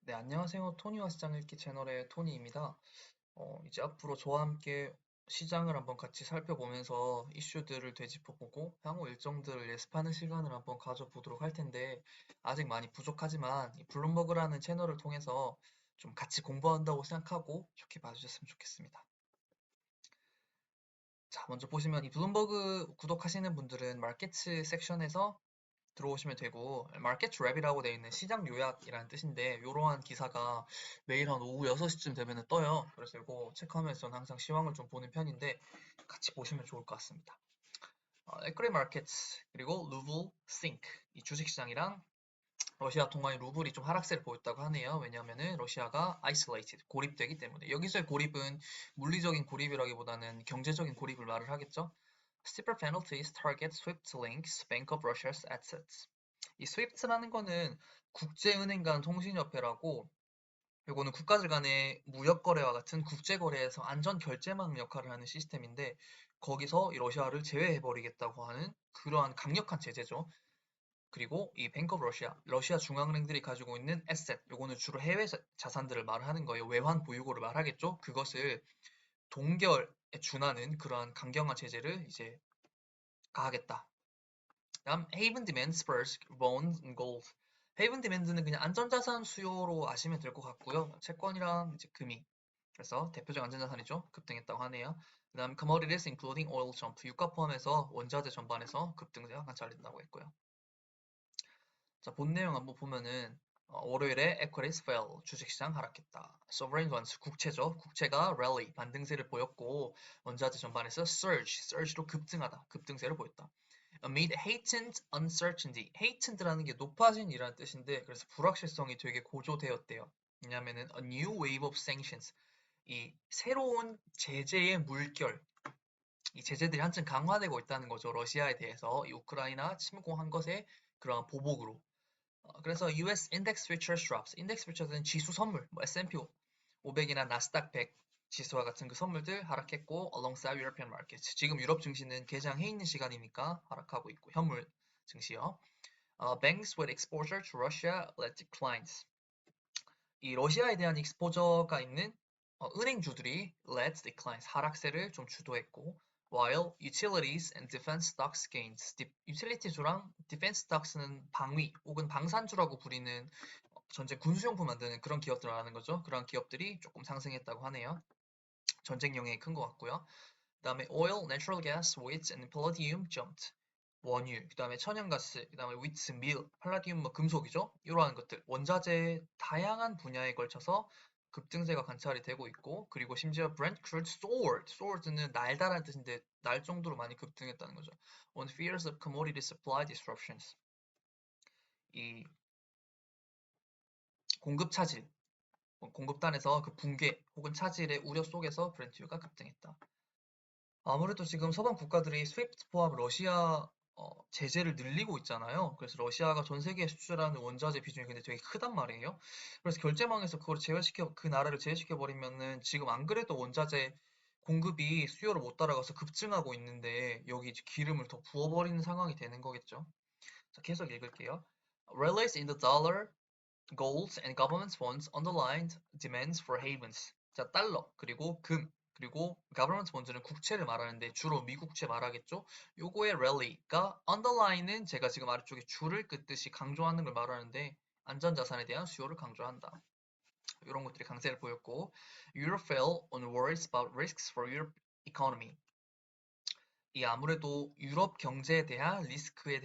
네, 안녕하세요. 토니와 시장 읽기 채널의 토니입니다. 이제 앞으로 저와 함께 시장을 한번 같이 살펴보면서 이슈들을 되짚어보고 향후 일정들을 예습하는 시간을 한번 가져보도록 할 텐데 아직 많이 부족하지만 이 블룸버그라는 채널을 통해서 좀 같이 공부한다고 생각하고 좋게 봐주셨으면 좋겠습니다. 자, 먼저 보시면 이 블룸버그 구독하시는 분들은 마켓츠 섹션에서 들어오시면 되고 마켓 랩이라고 되어 있는 시장 요약이라는 뜻인데 이러한 기사가 매일 한 오후 6시쯤 되면 떠요. 그래서 이거 체크하면서 저는 항상 시황을 좀 보는 편인데 같이 보시면 좋을 것 같습니다. 에크리 마켓 그리고 루블 싱크 이 주식시장이랑 러시아 통화의 루블이 좀 하락세를 보였다고 하네요. 왜냐하면은 러시아가 isolated 고립되기 때문에 여기서의 고립은 물리적인 고립이라기보다는 경제적인 고립을 말을 하겠죠. Steeper penalties target Swift links Bank of Russia's assets. 이 스위프트라는 거는 국제은행 간 통신협회라고 요거는 국가들 간의 무역 거래와 같은 국제 거래에서 안전 결제망 역할을 하는 시스템인데 거기서 이 러시아를 제외해 버리겠다고 하는 그러한 강력한 제재죠. 그리고 이 뱅크 오브 러시아 중앙은행들이 가지고 있는 에셋, 요거는 주로 해외 자산들을 말하는 거예요. 외환 보유고를 말하겠죠. 그것을 동결에 준하는 그러한 강경한 제재를 이제 가하겠다. 다음 헤이븐 디맨드 스퍼스 bonds and gold. 헤이븐 디맨드는 그냥 안전자산 수요로 아시면 될 것 같고요. 채권이랑 이제 금이. 그래서 대표적 안전자산이죠. 급등했다고 하네요. 그다음 commodities including oil jump. 유가 포함해서 원자재 전반에서 급등세가 관찰된다고 했고요. 자, 본 내용 한번 보면은 월요일에 equities fell, 주식시장 하락했다. sovereign bonds, 국채죠. 국채가 rally, 반등세를 보였고 원자재 전반에서 surge로 급등하다, 급등세를 보였다. amid heightened uncertainty, heightened라는 게 높아진이라는 뜻인데 그래서 불확실성이 되게 고조되었대요. 왜냐하면은 a new wave of sanctions, 이 새로운 제재의 물결, 이 제재들이 한층 강화되고 있다는 거죠. 러시아에 대해서 이 우크라이나 침공한 것의 그런 보복으로. 그래서 US Index Futures Drops, 인덱스 퓨처스는 지수 선물, 뭐 S&P 500이나 나스닥 100 지수와 같은 그 선물들 하락했고, alongside European markets. 지금 유럽 증시는 개장해 있는 시간이니까 하락하고 있고, 현물 증시요. Banks with exposure to Russia led declines. 이 러시아에 대한 익스포저가 있는 은행주들이 led declines, 하락세를 좀 주도했고, while utilities and defense stocks gains. 유틸리티주랑 defense stocks는 방위 혹은 방산주라고 부리는 전쟁 군수용품 만드는 그런 기업들 말하는 거죠. 그런 기업들이 조금 상승했다고 하네요. 전쟁 영향이 큰 것 같고요. 그다음에 oil, natural gas, wheat, and palladium jumped. 원유, 그다음에 천연가스, 그다음에 위트, 밀, 팔라디움, 뭐 금속이죠. 이러한 것들, 원자재 다양한 분야에 걸쳐서 급등세가 관찰이 되고 있고, 그리고 심지어 Brent crude soared. soared는 날다라는 뜻인데 날 정도로 많이 급등했다는 거죠. On fears of commodity supply disruptions. 이 공급 차질, 공급단에서 그 붕괴 혹은 차질의 우려 속에서 브렌트유가 급등했다. 아무래도 지금 서방 국가들이 스위프트 포함 러시아 제재를 늘리고 있잖아요. 그래서 러시아가 전 세계에 수출하는 원자재 비중이 근데 되게 크단 말이에요. 그래서 결제망에서 그걸 제외시켜 그 나라를 제외시켜 버리면은 지금 안 그래도 원자재 공급이 수요를 못 따라가서 급증하고 있는데 여기 이제 기름을 더 부어버리는 상황이 되는 거겠죠. 자, 계속 읽을게요. Rallies in the dollar, gold and government bonds underlined demands for havens. 자, 달러, 그리고 금, 그리고 government bonds는 국채를 말하는데 주로 미국채 말하겠죠? 요거의 rally가 underline은 제가 지금 아래쪽에 줄을 긋듯이 강조하는 걸 말하는데 안전자산에 대한 수요를 강조한다. 이런 것들이 강세를 보였고 Europe fell on worries about risks for Europe economy. 이 아무래도 유럽 경제에 대한 리스크에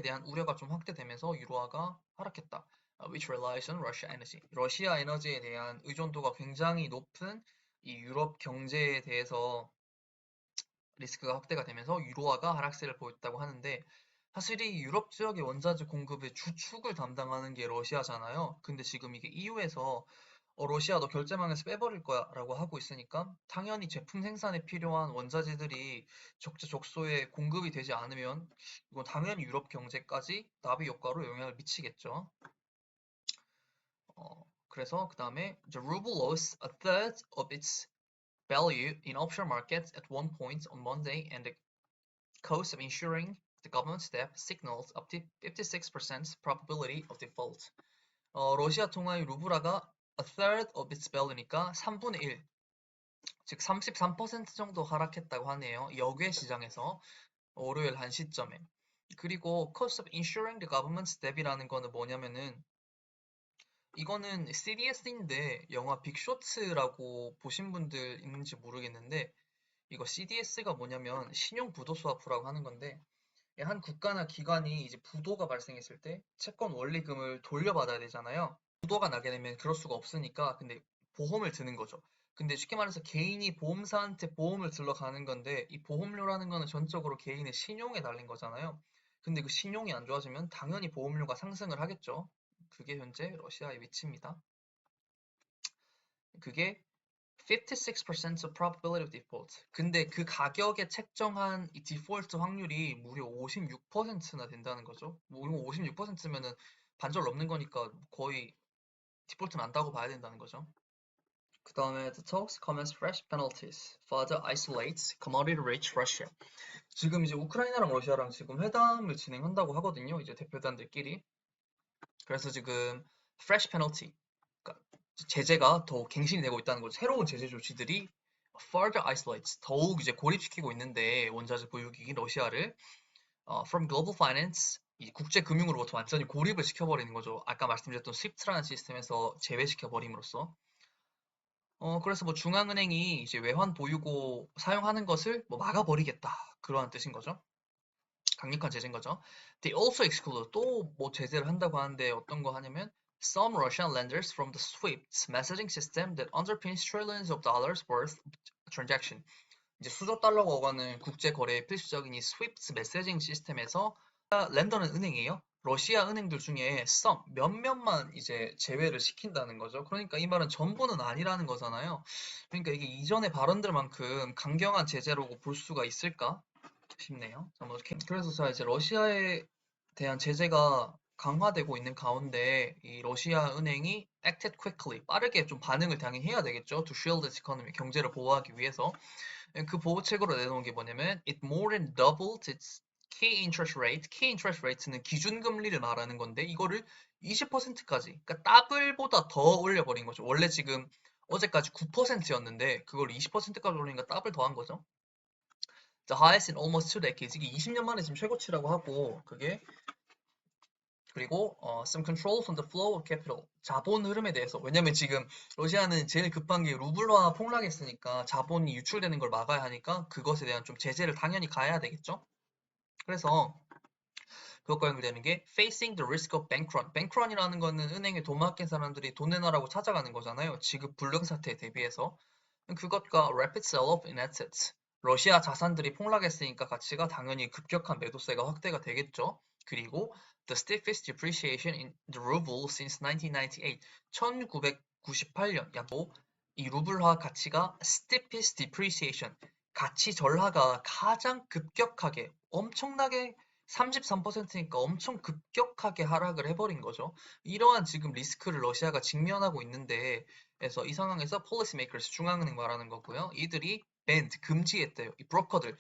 대한 우려가 좀 확대되면서 유로화가 하락했다. Which relies on Russia energy. 러시아 에너지에 대한 의존도가 굉장히 높은 이 유럽 경제에 대해서 리스크가 확대가 되면서 유로화가 하락세를 보였다고 하는데 사실 이 유럽 지역의 원자재 공급의 주축을 담당하는 게 러시아잖아요. 근데 지금 이게 EU에서 러시아 너 결제망에서 빼버릴 거야 라고 하고 있으니까 당연히 제품 생산에 필요한 원자재들이 적재적소에 공급이 되지 않으면 이건 당연히 유럽 경제까지 나비 효과로 영향을 미치겠죠. 그래서 그 다음에 the ruble lost a third of its value in offshore markets at one point on Monday and the cost of insuring the government's debt signals up to 56% probability of default. 러시아 통화의 루블화가 a third of its value니까 3분의 1, 즉 33% 정도 하락했다고 하네요. 역외 시장에서 월요일 한 시점에. 그리고 cost of insuring the government's debt이라는 거는 뭐냐면은 이거는 CDS인데 영화 빅쇼츠라고 보신 분들 있는지 모르겠는데 이거 CDS가 뭐냐면 신용 부도 스와프라고 하는 건데 한 국가나 기관이 이제 부도가 발생했을 때 채권 원리금을 돌려받아야 되잖아요. 부도가 나게 되면 그럴 수가 없으니까 근데 보험을 드는 거죠. 근데 쉽게 말해서 개인이 보험사한테 보험을 들러 가는 건데 이 보험료라는 거는 전적으로 개인의 신용에 달린 거잖아요. 근데 그 신용이 안 좋아지면 당연히 보험료가 상승을 하겠죠. 그게 현재 러시아의 위치입니다. 그게 56% probability of default. 근데 그 가격에 책정한 이 디폴트 확률이 무려 56%나 된다는 거죠. 뭐 56%면은 반절 넘는 거니까 거의 디폴트 난다고 봐야 된다는 거죠. 그 다음에 the talks commence fresh penalties. Further isolates commodity-rich Russia. 지금 이제 우크라이나랑 러시아랑 지금 회담을 진행한다고 하거든요. 이제 대표단들끼리. 그래서 지금 fresh penalty, 그러니까 제재가 더 갱신이 되고 있다는 거죠. 새로운 제재 조치들이 further isolates, 더욱 이제 고립시키고 있는데 원자재 보유국인 러시아를 from global finance, 이 국제 금융으로부터 완전히 고립을 시켜버리는 거죠. 아까 말씀드렸던 스위프트라는 시스템에서 제외시켜버림으로써. 그래서 뭐 중앙은행이 이제 외환 보유고 사용하는 것을 뭐 막아버리겠다. 그러한 뜻인 거죠. 강력한 제재인 거죠. They also exclude 또 뭐 제재를 한다고 하는데 어떤 거 하냐면 some Russian lenders from the SWIFT messaging system that underpins trillions of dollars worth of transaction. 이제 수조 달러가 오가는 국제 거래의 필수적인 이 스위프트 메시징 시스템에서 렌더는 은행이에요. 러시아 은행들 중에 some 몇몇만 이제 제외를 시킨다는 거죠. 그러니까 이 말은 전부는 아니라는 거잖아요. 그러니까 이게 이전의 발언들만큼 강경한 제재라고 볼 수가 있을까 싶네요. 그래서 자 이제 러시아에 대한 제재가 강화되고 있는 가운데 이 러시아 은행이 acted quickly 빠르게 좀 반응을 당연히 해야 되겠죠. To shield its economy 경제를 보호하기 위해서 그 보호책으로 내놓은 게 뭐냐면 it more than doubled its key interest rate. key interest rate는 기준금리를 말하는 건데 이거를 20%까지 그러니까 더블보다 더 올려버린 거죠. 원래 지금 어제까지 9%였는데 그걸 20%까지 올리니까 더블 더한 거죠. The highest in almost 2 decades. 이게 20년 만에 지금 최고치라고 하고 그게 그리고 some controls on the flow of capital. 자본 흐름에 대해서. 왜냐면 지금 러시아는 제일 급한 게 루블화 폭락했으니까 자본이 유출되는 걸 막아야 하니까 그것에 대한 좀 제재를 당연히 가해야 되겠죠. 그래서 그것과 연결되는 게 facing the risk of bank run. bank run이라는 거는 은행에 돈 맡긴 사람들이 돈 내놔라고 찾아가는 거잖아요. 지급 불능 사태에 대비해서. 그것과 rapid sell-off in assets. 러시아 자산들이 폭락했으니까 가치가 당연히 급격한 매도세가 확대가 되겠죠. 그리고 the stiffest depreciation in the ruble since 1998. 1998년 약도 이 루블화 가치가 steepest depreciation, 가치 절하가 가장 급격하게 엄청나게 33%니까 엄청 급격하게 하락을 해버린 거죠. 이러한 지금 리스크를 러시아가 직면하고 있는데 그래서 이 상황에서 policymakers 중앙은행 말하는 거고요. 이들이 banned 금지했대요. 이 브로커들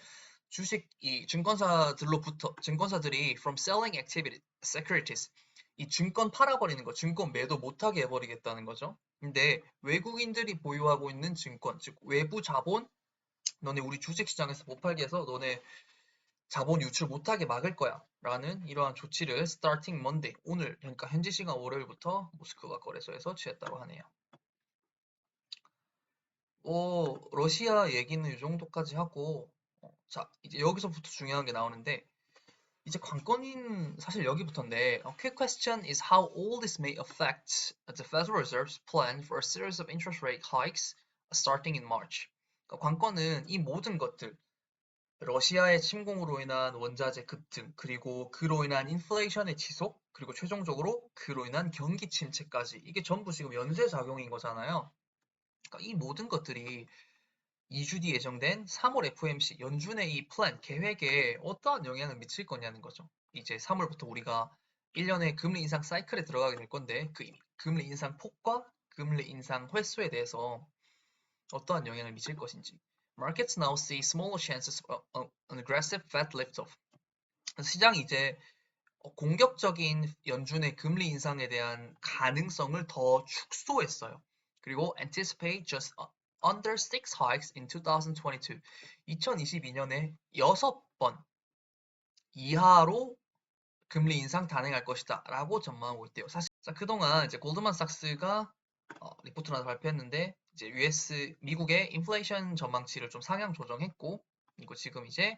주식 이 증권사들로부터 증권사들이 from selling activity securities 이 증권 팔아버리는 거, 증권 매도 못하게 해버리겠다는 거죠. 근데 외국인들이 보유하고 있는 증권, 즉 외부 자본, 너네 우리 주식시장에서 못 팔게 해서 너네 자본 유출 못하게 막을 거야. 라는 이러한 조치를 starting Monday, 오늘, 그러니까 현지 시간 월요일부터 모스크바 거래소에서 취했다고 하네요. 러시아 얘기는 이 정도까지 하고, 자, 이제 여기서부터 중요한 게 나오는데, 이제 관건인 사실 여기부터인데, a quick question is how all this may affect the Federal Reserve's plan for a series of interest rate hikes starting in March. 그러니까 관건은 이 모든 것들, 러시아의 침공으로 인한 원자재 급등, 그리고 그로 인한 인플레이션의 지속, 그리고 최종적으로 그로 인한 경기 침체까지 이게 전부 지금 연쇄 작용인 거잖아요. 그러니까 이 모든 것들이 2주 뒤 예정된 3월 FOMC 연준의 이 플랜 계획에 어떠한 영향을 미칠 거냐는 거죠. 이제 3월부터 우리가 1년의 금리 인상 사이클에 들어가게 될 건데 그 금리 인상 폭과 금리 인상 횟수에 대해서 어떠한 영향을 미칠 것인지. Markets now see smaller chances of an aggressive Fed lift-off. 시장이 이제 공격적인 연준의 금리 인상에 대한 가능성을 더 축소했어요. 그리고 anticipate just under 6 hikes in 2022. 2022년에 6번 이하로 금리 인상 단행할 것이다 라고 전망하고 있대요. 사실 그동안 이제 골드만삭스가 리포트를 하나 발표했는데 이제 미국의 인플레이션 전망치를 좀 상향 조정했고, 그리고 지금 이제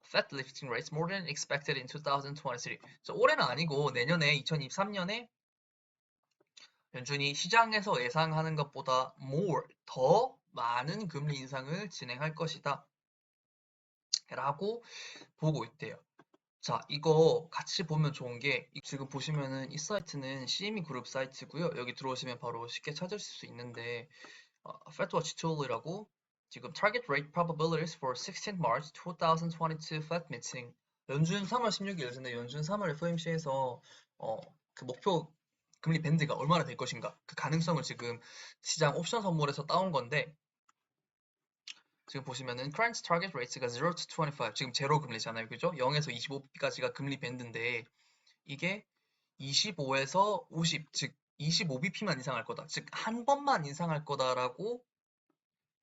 Fed lifting rates more than expected in 2023. 올해는 아니고 내년에 2023년에 연준이 시장에서 예상하는 것보다 더 많은 금리 인상을 진행할 것이다 라고 보고 있대요. 자, 이거 같이 보면 좋은 게 지금 보시면은 이 사이트는 CME 그룹 사이트고요. 여기 들어오시면 바로 쉽게 찾으실 수 있는데 FedWatch Tool이라고 지금 Target Rate Probabilities for 16th March 2022 Fed Meeting, 연준 3월 16일 예전에 연준 3월 FOMC에서 그 목표 금리 밴드가 얼마나 될 것인가, 그 가능성을 지금 시장 옵션 선물에서 따온 건데, 지금 보시면은 current target rate가 0 to 25, 지금 제로 금리잖아요. 그죠? 0에서 25bp까지가 금리 밴드인데 이게 25에서 50, 즉 25bp만 인상할 거다. 즉 한 번만 인상할 거다라고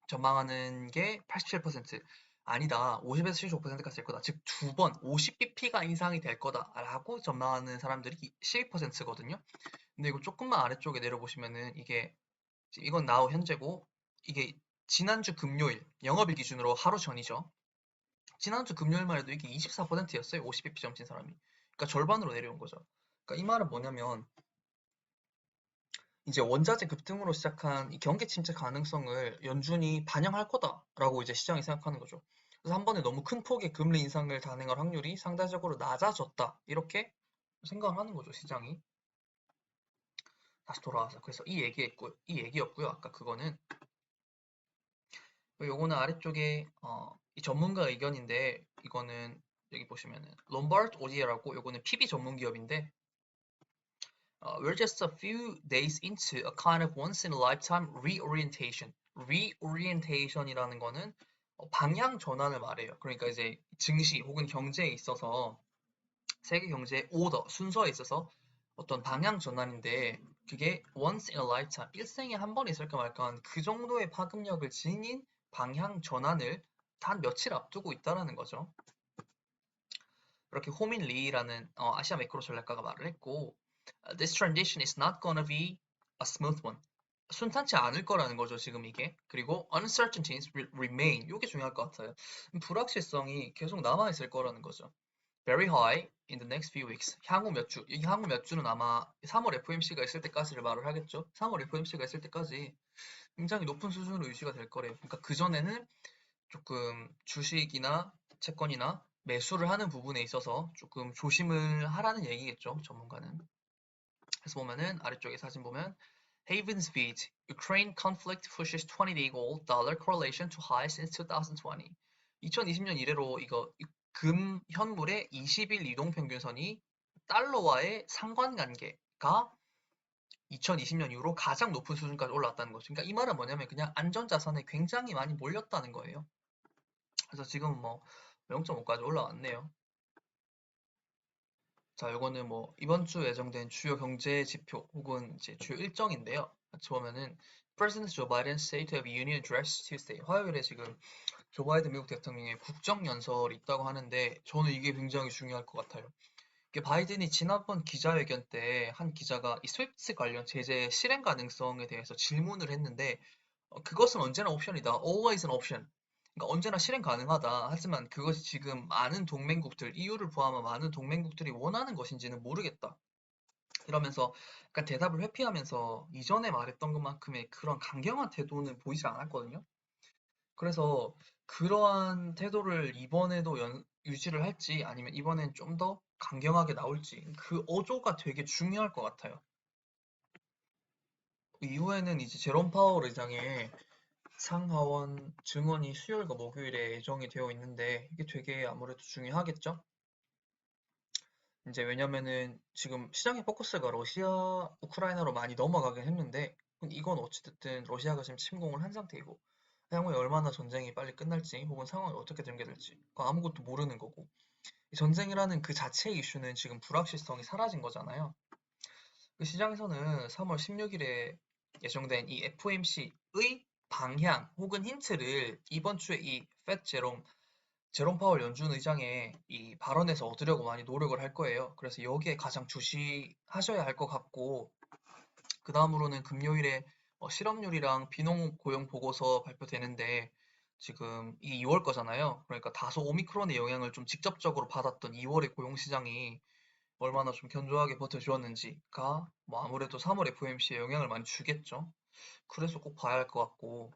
전망하는 게 87%. 아니다, 50에서 75%까지 될 거다. 즉 두 번 50bp가 인상이 될 거다라고 전망하는 사람들이 12%거든요. 근데 이거 조금만 아래쪽에 내려보시면은 이건 나우 현재고, 이게 지난주 금요일 영업일 기준으로 하루 전이죠. 지난주 금요일만 해도 이게 24%였어요. 50bp 점친 사람이. 그러니까 절반으로 내려온 거죠. 그러니까 이 말은 뭐냐면 이제 원자재 급등으로 시작한 이 경기 침체 가능성을 연준이 반영할 거다라고 이제 시장이 생각하는 거죠. 그래서 한 번에 너무 큰 폭의 금리 인상을 단행할 확률이 상대적으로 낮아졌다, 이렇게 생각을 하는 거죠, 시장이. 다시 돌아와서 그래서 이 얘기였고요. 아까 그거는 요거는 아래쪽에 이 전문가 의견인데, 이거는 여기 보시면은 롬바르드 오디에라고, 요거는 PB 전문 기업인데 we're just a few days into a kind of once in a lifetime reorientation. reorientation이라는 거는 방향 전환을 말해요. 그러니까 이제 증시 혹은 경제에 있어서 세계 경제의 오더, 순서에 있어서 어떤 방향 전환인데, 그게 once in a lifetime, 일생에 한 번 있을까 말까 한 그 정도의 파급력을 지닌 방향 전환을 단 며칠 앞두고 있다라는 거죠. 그렇게 호민 리라는 아시아 매크로 전략가가 말을 했고, this transition is not gonna be a smooth one. 순탄치 않을 거라는 거죠, 지금 이게. 그리고 uncertainties will remain. 이게 중요할 것 같아요. 불확실성이 계속 남아있을 거라는 거죠. very high in the next few weeks. 향후 몇 주. 이 향후 몇 주는 아마 3월 FOMC가 있을 때까지를 말을 하겠죠. 3월 FOMC가 있을 때까지 굉장히 높은 수준으로 유지가 될 거래요. 그러니까 그전에는 조금 주식이나 채권이나 매수를 하는 부분에 있어서 조금 조심을 하라는 얘기겠죠, 전문가는. 그래서 보면은 아래쪽에 사진 보면 Havens beat Ukraine conflict pushes 20-day gold dollar correlation to high since 2020. 2020년 이래로 이거 금 현물의 20일 이동 평균선이 달러와의 상관관계가 2020년 이후로 가장 높은 수준까지 올라왔다는 거죠. 그러니까 이 말은 뭐냐면 그냥 안전자산에 굉장히 많이 몰렸다는 거예요. 그래서 지금 뭐 0.5까지 올라왔네요. 자, 요거는 뭐 이번 주 예정된 주요 경제 지표 혹은 이제 주요 일정인데요. 같이 보면은 President Joe Biden's State of Union Address Tuesday, 화요일에 지금 조 바이든 미국 대통령의 국정연설이 있다고 하는데, 저는 이게 굉장히 중요할 것 같아요. 이게 바이든이 지난번 기자회견 때 한 기자가 이 스위프트 관련 제재 실행 가능성에 대해서 질문을 했는데, 그것은 언제나 옵션이다. Always an option. 그러니까 언제나 실행 가능하다. 하지만 그것이 지금 많은 동맹국들, EU를 포함한 많은 동맹국들이 원하는 것인지는 모르겠다. 이러면서 약간 대답을 회피하면서 이전에 말했던 것만큼의 그런 강경한 태도는 보이지 않았거든요. 그래서 그러한 태도를 이번에도 유지를 할지, 아니면 이번엔 좀 더 강경하게 나올지, 그 어조가 되게 중요할 것 같아요. 이후에는 이제 제롬 파월 의장의 상하원 증언이 수요일과 목요일에 예정이 되어 있는데, 이게 되게 아무래도 중요하겠죠? 이제 왜냐면은 지금 시장의 포커스가 러시아, 우크라이나로 많이 넘어가긴 했는데, 이건 어찌됐든 러시아가 지금 침공을 한 상태이고, 향후에 얼마나 전쟁이 빨리 끝날지 혹은 상황이 어떻게 전개될지 그거 아무것도 모르는 거고, 이 전쟁이라는 그 자체의 이슈는 지금 불확실성이 사라진 거잖아요. 그 시장에서는 3월 16일에 예정된 이 FOMC의 방향 혹은 힌트를 이번 주에 이 제롬 파월 연준 의장의 이 발언에서 얻으려고 많이 노력을 할 거예요. 그래서 여기에 가장 주시하셔야 할 것 같고, 그 다음으로는 금요일에 실업률이랑 비농업 고용 보고서 발표되는데, 지금 이 2월 거잖아요. 그러니까 다소 오미크론의 영향을 좀 직접적으로 받았던 2월의 고용 시장이 얼마나 좀 견조하게 버텨주었는지가 뭐 아무래도 3월 FOMC에 영향을 많이 주겠죠. 그래서 꼭 봐야 할 것 같고,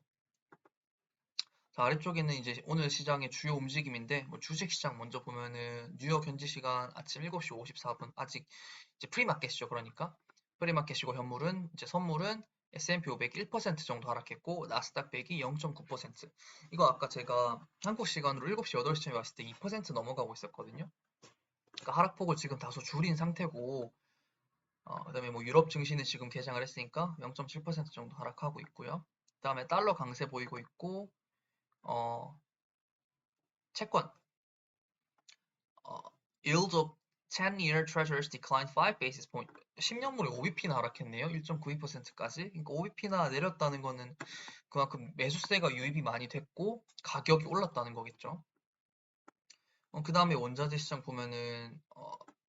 자, 아래쪽에는 이제 오늘 시장의 주요 움직임인데, 뭐 주식 시장 먼저 보면은 뉴욕 현지 시간 아침 7시 54분, 아직 이제 프리마켓이죠. 그러니까 프리마켓이고, 현물은 이제 선물은 S&P 500 1% 정도 하락했고, 나스닥 100이 0.9%. 이거 아까 제가 한국 시간으로 7시 8시쯤에 왔을 때 2% 넘어가고 있었거든요. 그러니까 하락폭을 지금 다소 줄인 상태고, 그다음에 뭐 유럽 증시는 지금 개장을 했으니까 0.7% 정도 하락하고 있고요. 그다음에 달러 강세 보이고 있고, 어, 채권 어, yield of 10-year treasuries declined 5 basis point. 10년물이 5bp나 하락했네요. 1.92%까지. 그러니까 5bp나 내렸다는 거는 그만큼 매수세가 유입이 많이 됐고 가격이 올랐다는 거겠죠. 그 다음에 원자재 시장 보면은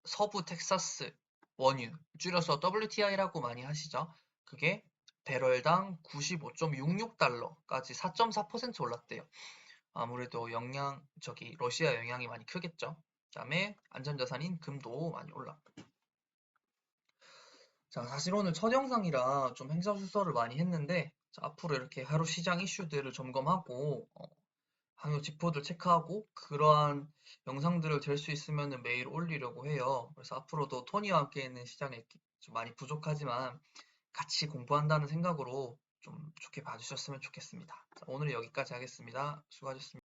서부 텍사스 원유, 줄여서 WTI라고 많이 하시죠. 그게 배럴당 95.66달러까지 4.4% 올랐대요. 아무래도 러시아 영향이 많이 크겠죠. 그다음에 안전자산인 금도 많이 올랐고. 자, 사실 오늘 첫 영상이라 좀 행사수설을 많이 했는데, 자, 앞으로 이렇게 하루 시장 이슈들을 점검하고, 강요 지표들 체크하고, 그러한 영상들을 될 수 있으면 매일 올리려고 해요. 그래서 앞으로도 토니와 함께 있는 시장에 좀 많이 부족하지만, 같이 공부한다는 생각으로 좀 좋게 봐주셨으면 좋겠습니다. 자, 오늘 여기까지 하겠습니다. 수고하셨습니다.